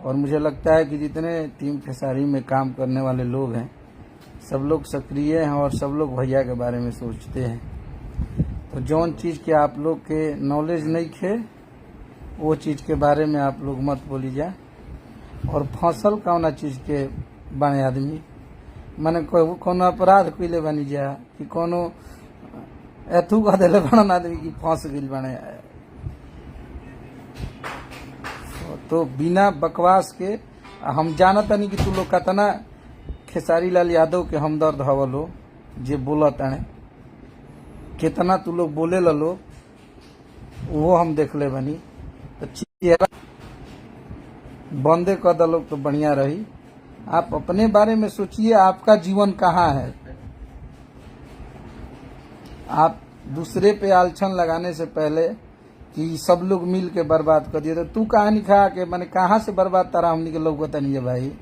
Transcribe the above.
और मुझे लगता है कि जितने टीम खेसारी में काम करने वाले लोग हैं सब लोग सक्रिय हैं और सब लोग भैया के बारे में सोचते हैं। तो जौन चीज़ के आप लोग के नॉलेज नहीं खे वो चीज़ के बारे में आप लोग मत बोली जा। और फसल कौना चीज़ के बने आदमी माने कोनो अपराध कइले बनी जा कि कोनो एथू कह दिले बनन आदमी की फंस गइल बने। तो बिना बकवास के हम जानत नहीं कि तू लोग कतना खेसारी लाल यादव के हमदर्द हवलो जे बोलत आने कितना तू लोग बोले लो वो हम देख ले बनी। तो चेहरा बंदे कर दलो तो बढ़िया रही। आप अपने बारे में सोचिए, आपका जीवन कहाँ है। आप दूसरे पे आलछन लगाने से पहले कि सब लोग मिल के बर्बाद कर दिए तो तू कहानी खा के मैंने कहाँ से बर्बाद तारा हमनी के लोग नहीं है भाई।